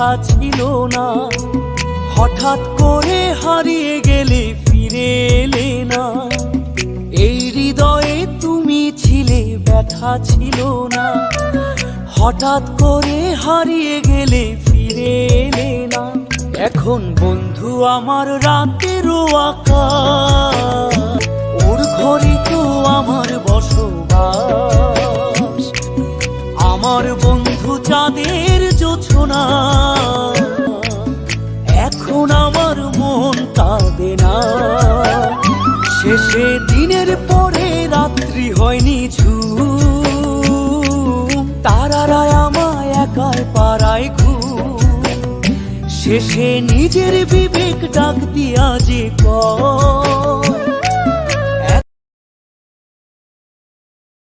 কথা ছিল না। হঠাৎ করে হারিয়ে গেলে ফিরে এলে না। এই হৃদয়ে তুমি ছিলে, ব্যথা ছিল না। হঠাৎ করে হারিয়ে গেলে ফিরে এলে না। এখন বন্ধু আমার রাতেরও আকাশ, ওর ঘরে তো আমার বসবাস। আমার বন্ধু চাঁদের জোছনা, এখন আমার মন কাঁদে না। শেষে দিনের পরে রাত্রি হয়নি ঝুম, তারারা আমায় একাই পাড়ায় ঘুম। শেষে নিজের বিবেক ডাক দিয়া যে কয়,